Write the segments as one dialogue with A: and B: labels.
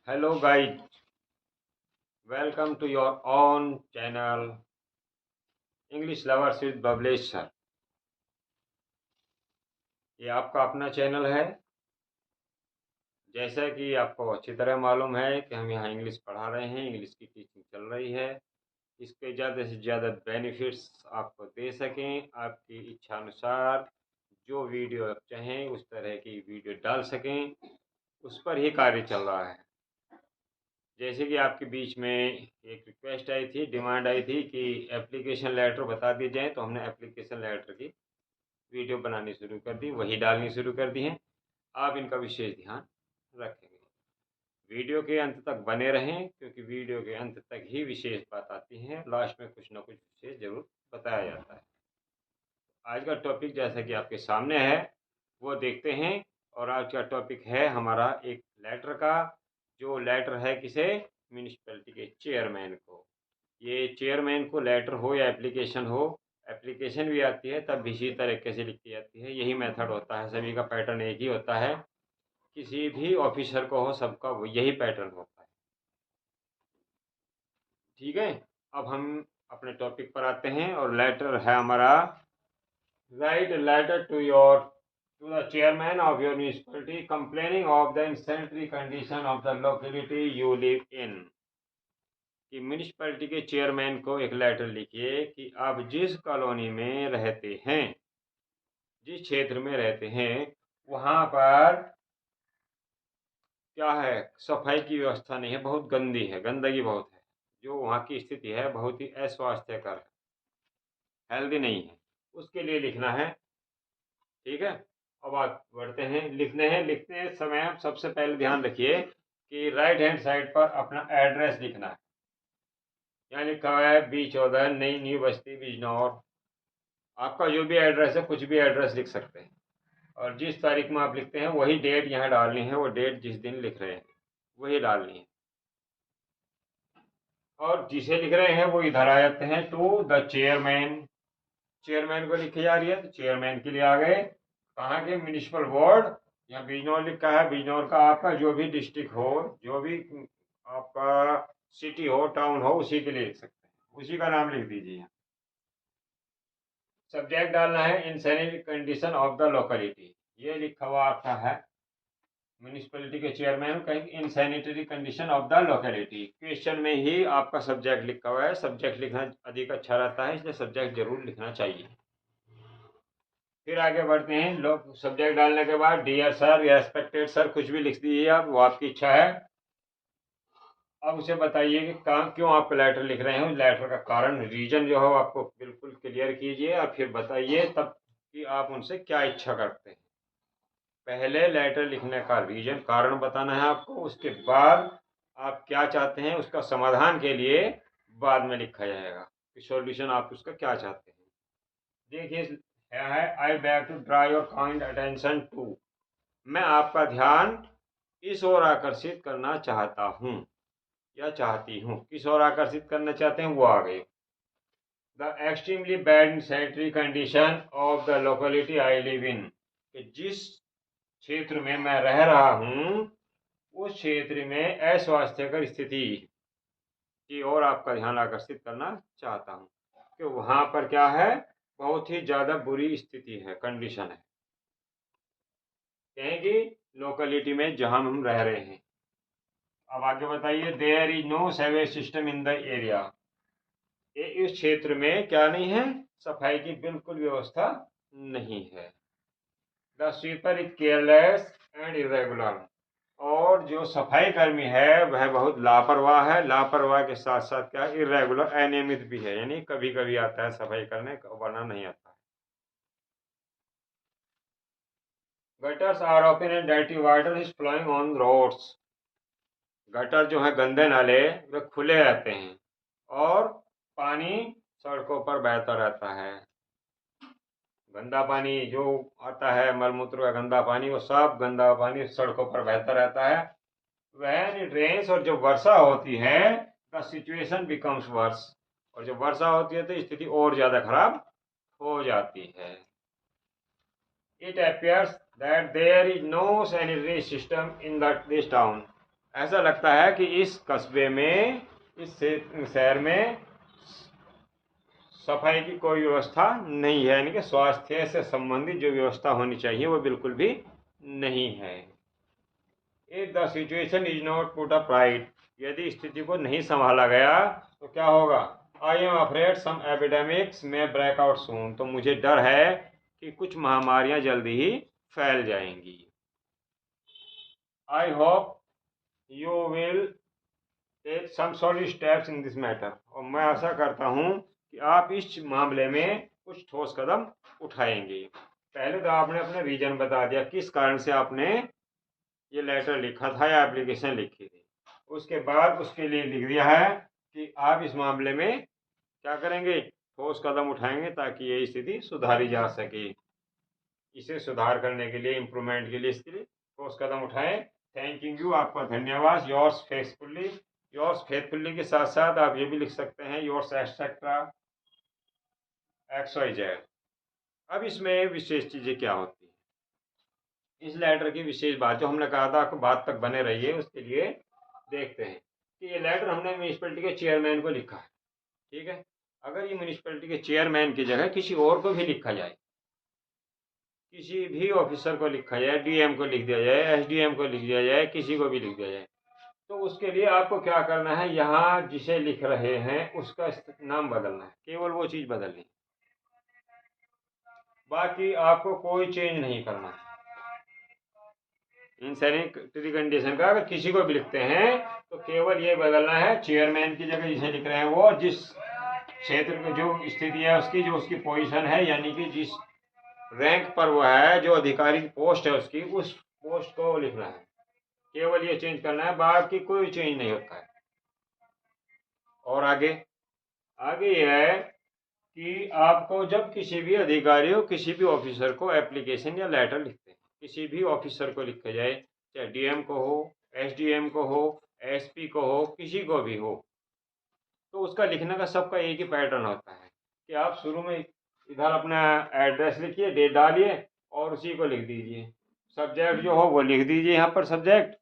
A: Hello guys, welcome to your own channel English Lovers with Bablesh sir। ये आपका अपना channel है। जैसा कि आपको अच्छी तरह मालूम है कि हम यहाँ इंग्लिश पढ़ा रहे हैं, इंग्लिश की टीचिंग चल रही है। इसके ज़्यादा से ज़्यादा बेनिफिट्स आपको दे सकें, आपकी इच्छा अनुसार जो वीडियो आप चाहें उस तरह की वीडियो डाल सकें, उस पर ही कार्य चल रहा है। जैसे कि आपके बीच में एक रिक्वेस्ट आई थी, डिमांड आई थी कि एप्लीकेशन लेटर बता दिए जाएँ, तो हमने एप्लीकेशन लेटर की वीडियो बनानी शुरू कर दी, वही डालनी शुरू कर दी हैं। आप इनका विशेष ध्यान रखेंगे। वीडियो के अंत तक बने रहें, क्योंकि वीडियो के अंत तक ही विशेष बात आती है, लास्ट में कुछ ना कुछ विशेष ज़रूर बताया जाता है। आज का टॉपिक जैसा कि आपके सामने है वो देखते हैं। और आज का टॉपिक है हमारा एक लेटर का, जो लेटर है किसे, म्यूनिसिपैलिटी के चेयरमैन को। ये चेयरमैन को लेटर हो या एप्लीकेशन हो, एप्लीकेशन भी आती है तब भी इसी तरीके से लिखी जाती है। यही मेथड होता है, सभी का पैटर्न एक ही होता है। किसी भी ऑफिसर को हो, सबका यही पैटर्न होता है। ठीक है, अब हम अपने टॉपिक पर आते हैं और लेटर है हमारा, write letter to the chairman of your municipality complaining of the unsanitary condition of the locality you live in। कि म्यूनिसिपैलिटी के चेयरमैन को एक लेटर लिखिए कि आप जिस कॉलोनी में रहते हैं, जिस क्षेत्र में रहते हैं, वहाँ पर क्या है, सफाई की व्यवस्था नहीं है, बहुत गंदी है, गंदगी बहुत है। जो वहाँ की स्थिति है बहुत ही अस्वास्थ्यकर है, हेल्दी नहीं है। उसके लिए लिखना है। ठीक है, अब आप बढ़ते हैं। लिखते समय आप सबसे पहले ध्यान रखिए कि राइट हैंड साइड पर अपना एड्रेस लिखना है। यहाँ लिखा है B14 नई न्यू बस्ती बिजनौर। आपका जो भी एड्रेस है, कुछ भी एड्रेस लिख सकते हैं, और जिस तारीख में आप लिखते हैं वही डेट यहाँ डालनी है। वो डेट जिस दिन लिख रहे हैं वही डालनी है, और जिसे लिख रहे हैं वो इधर आ जाते हैं टू द चेयरमैन। चेयरमैन को लिखी जा रही है तो चेयरमैन के लिए आ गए। कहाँ के, म्यूनिसिपल बोर्ड। यहाँ बिजनौर लिखा है, बिजनौर का आपका जो भी डिस्ट्रिक्ट हो, जो भी आपका सिटी हो, टाउन हो, उसी के लिए लिख सकते हैं, उसी का नाम लिख दीजिए। सब्जेक्ट डालना है insanitary condition of the locality. ये लिखा हुआ आपका है, म्यूनिसिपैलिटी के चेयरमैन कहेंगे insanitary condition of the locality. Question में ही आपका सब्जेक्ट लिखा हुआ है। सब्जेक्ट लिखना अधिक अच्छा रहता है, इसलिए सब्जेक्ट जरूर लिखना चाहिए। फिर आगे बढ़ते हैं। लोग सब्जेक्ट डालने के बाद डियर सर या रेस्पेक्टेड सर कुछ भी लिख दीजिए आप, वो आपकी इच्छा है। अब उसे बताइए कि क्यों आप लेटर लिख रहे हैं, लेटर का कारण, रीजन जो हो आपको बिल्कुल क्लियर कीजिए, और फिर बताइए तब कि आप उनसे क्या इच्छा करते हैं। पहले लेटर लिखने का रीजन, कारण बताना है आपको, उसके बाद आप क्या चाहते हैं उसका समाधान के लिए बाद में लिखा जाएगा कि सॉल्यूशन आप उसका क्या चाहते हैं। देखिए है, I beg to draw your kind attention to. मैं आपका ध्यान इस ओर आकर्षित करना चाहता हूँ या चाहती हूँ। किस ओर आकर्षित करना चाहते हैं वो आ गए। The extremely bad sanitary condition of the locality I live इन। जिस क्षेत्र में मैं रह रहा हूँ उस क्षेत्र में अस्वास्थ्यकर स्थिति की ओर आपका ध्यान आकर्षित करना चाहता हूँ, कि वहाँ पर क्या है, बहुत ही ज़्यादा बुरी स्थिति है, कंडीशन है, कहेंगे लोकेलिटी में जहाँ हम रह रहे हैं। अब आगे बताइए, there is no sewage system in the area. इस क्षेत्र में क्या नहीं है, सफाई की बिल्कुल व्यवस्था नहीं है। The sweeper is careless and irregular. और जो सफाई कर्मी है वह बहुत लापरवाह है। लापरवाह के साथ साथ क्या, इरेगुलर, अनियमित भी है, यानी कभी कभी आता है सफाई करने, वरना नहीं आता है। Gutters are open and dirty water is flowing on roads. Gutter जो है, गंदे नाले, वे खुले रहते हैं और पानी सड़कों पर बहता रहता है। गंदा पानी जो आता है, मलमूत्र का गंदा पानी, वो सब गंदा पानी सड़कों पर बहता रहता है। व्हेन इट रेन्स, और जब वर्षा होती है, द सिचुएशन बिकम्स वर्स। और जब वर्षा होती है तो स्थिति और ज्यादा खराब हो जाती है। It appears that there is no sanitary system in this town. ऐसा लगता है कि इस कस्बे में, इस शहर में सफाई की कोई व्यवस्था नहीं है, यानी कि स्वास्थ्य से संबंधित जो व्यवस्था होनी चाहिए वो बिल्कुल भी नहीं है। If the situation is not put up right, यदि स्थिति को नहीं संभाला गया तो क्या होगा? I am afraid some epidemics may break out soon, तो मुझे डर है कि कुछ महामारियां जल्दी ही फैल जाएंगी। I hope you will take some solid steps in this matter, और मैं आशा करता हूं कि आप इस मामले में कुछ ठोस कदम उठाएंगे। पहले तो आपने अपने रीजन बता दिया, किस कारण से आपने ये लेटर लिखा था या एप्लीकेशन लिखी थी। उसके बाद उसके लिए लिख दिया है कि आप इस मामले में क्या करेंगे, ठोस कदम उठाएंगे ताकि ये स्थिति सुधारी जा सके। इसे सुधार करने के लिए, इम्प्रूवमेंट के लिए इसके लिए ठोस कदम उठाएं। थैंक यू, आपका धन्यवाद। योर्स फेथफुल्ली, योर्स फेथफुल्ली के साथ साथ आप ये भी लिख सकते हैं योर्स एक्सेट्रा XYZ। अब इसमें विशेष चीजें क्या होती है, इस लेटर की विशेष बात जो हमने कहा था आपको बात तक बने रहिए, उसके लिए देखते हैं कि ये लेटर हमने म्यूनिसिपैलिटी के चेयरमैन को लिखा है, ठीक है। अगर ये म्यूनिसिपैलिटी के चेयरमैन की जगह किसी और को भी लिखा जाए, किसी भी ऑफिसर को लिखा जाए, DM को लिख दिया जाए, SDM को लिख दिया जाए, किसी को भी लिख दिया जाए, तो उसके लिए आपको क्या करना है, यहाँ जिसे लिख रहे हैं उसका नाम बदलना है, केवल वो चीज बदलनी है, बाकी आपको कोई चेंज नहीं करना है। इन सैनिटरी कंडीशन का अगर किसी को भी लिखते हैं तो केवल ये बदलना है, चेयरमैन की जगह जिसे लिख रहे हैं वो जिस क्षेत्र की जो स्थिति है उसकी, जो उसकी पोजीशन है, यानी कि जिस रैंक पर वो है, जो अधिकारी की पोस्ट है उसकी, उस पोस्ट को लिखना है, केवल ये चेंज करना है, बाकी कोई चेंज नहीं होता है। और आगे आगे ये है कि आपको जब किसी भी अधिकारी हो, किसी भी ऑफिसर को एप्लीकेशन या लेटर लिखते हैं, किसी भी ऑफिसर को लिखा जाए, चाहे DM को हो, SDM को हो, SP को हो, किसी को भी हो, तो उसका लिखने का सबका एक ही पैटर्न होता है कि आप शुरू में इधर अपना एड्रेस लिखिए, डेट डालिए और उसी को लिख दीजिए। सब्जेक्ट जो हो वो लिख दीजिए यहाँ पर सब्जेक्ट,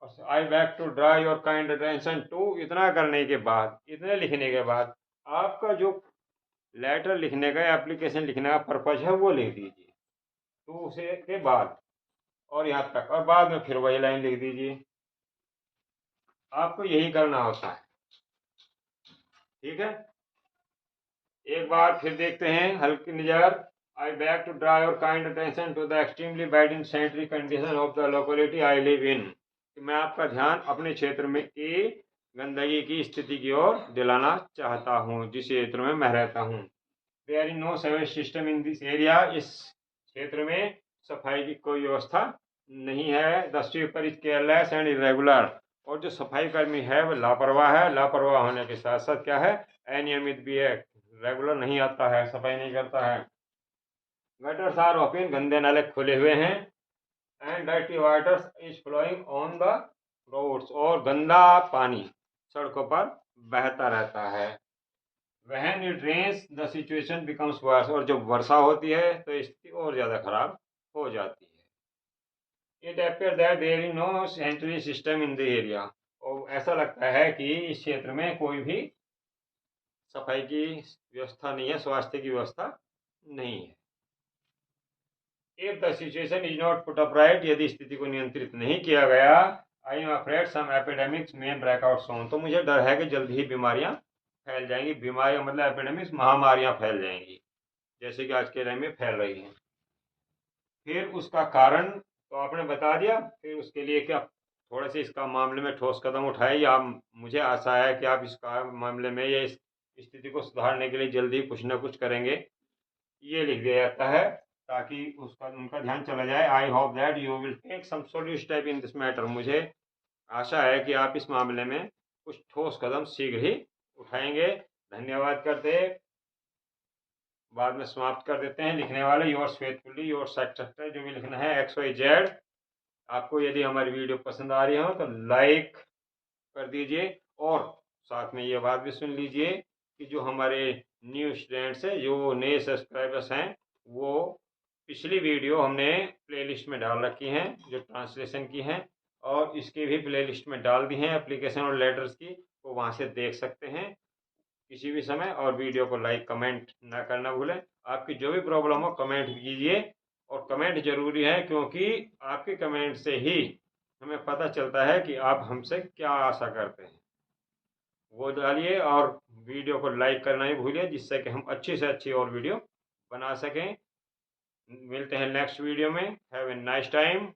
A: और I beg to draw your kind attention to, इतना करने के बाद, इतने लिखने के बाद आपका जो लेटर लिखने का, एप्लीकेशन लिखने का पर्पज है वो लिख दीजिए, तो उसे के बाद और यहाँ तक, और बाद में फिर वही लाइन लिख दीजिए। आपको यही करना होता है, ठीक है। एक बार फिर देखते हैं हल्की नजर। I beg to draw your kind attention to the extremely bad insanitary condition of the locality I live in, मैं आपका ध्यान अपने क्षेत्र में की गंदगी की स्थिति की ओर दिलाना चाहता हूँ, जिस क्षेत्र में मैं रहता हूँ। There is no sewage system in this area, इस क्षेत्र में सफाई की कोई व्यवस्था नहीं है। The sweeper is careless and irregular, और जो सफाई कर्मी है वो लापरवाह है, लापरवाह होने के साथ साथ क्या है, अनियमित भी है, रेगुलर नहीं आता है, सफाई नहीं करता है। गटर्स आर ओपन, गंदे नाले खुले हुए हैं, and dirty waters is flowing on the roads, और गंदा पानी सड़कों पर बहता रहता है। When it rains, the situation becomes worse, और जब वर्षा होती है तो स्थिति और ज़्यादा खराब हो जाती है। It appears that there is no sanitary system in the area, और ऐसा लगता है कि इस क्षेत्र में कोई भी सफाई की व्यवस्था नहीं है, स्वास्थ्य की व्यवस्था नहीं है। If the situation is not put up right, यदि स्थिति को नियंत्रित नहीं किया गया, I am afraid some epidemics may break out soon, तो मुझे डर है कि जल्द ही बीमारियां फैल जाएंगी। बीमारियां मतलब एपिडेमिक्स, महामारियां फैल जाएंगी, जैसे कि आज के टाइम में फैल रही हैं। फिर उसका कारण तो आपने बता दिया, फिर उसके लिए क्या थोड़े से इसका मामले में ठोस कदम उठाए, या मुझे आशा है कि आप इसका मामले में या इस स्थिति को सुधारने के लिए जल्दी कुछ ना कुछ करेंगे, ये लिख दिया जाता है ताकि उसका उनका ध्यान चला जाए। I hope that you will take some solid step in this matter, मुझे आशा है कि आप इस मामले में कुछ ठोस कदम शीघ्र ही उठाएंगे। धन्यवाद करते, बाद में समाप्त कर देते हैं। लिखने वाले योर्स फेथफुली, योर्स सक्सेसफुल, जो भी लिखना है XYZ। आपको यदि हमारी वीडियो पसंद आ रही हो तो लाइक कर दीजिए, और साथ में ये बात भी सुन लीजिए कि जो हमारे न्यू स्टूडेंट्स हैं, जो नए सब्सक्राइबर्स हैं, वो पिछली वीडियो हमने प्लेलिस्ट में डाल रखी हैं जो ट्रांसलेशन की हैं, और इसकी भी प्लेलिस्ट में डाल दी हैं एप्लीकेशन और लेटर्स की, तो वहाँ से देख सकते हैं किसी भी समय। और वीडियो को लाइक कमेंट ना करना भूलें। आपकी जो भी प्रॉब्लम हो कमेंट कीजिए, और कमेंट जरूरी है क्योंकि आपके कमेंट से ही हमें पता चलता है कि आप हमसे क्या आशा करते हैं। वो डालिए और वीडियो को लाइक करना ही भूलिए, जिससे कि हम अच्छी से अच्छी और वीडियो बना सकें। मिलते हैं नेक्स्ट वीडियो में। Have a nice time.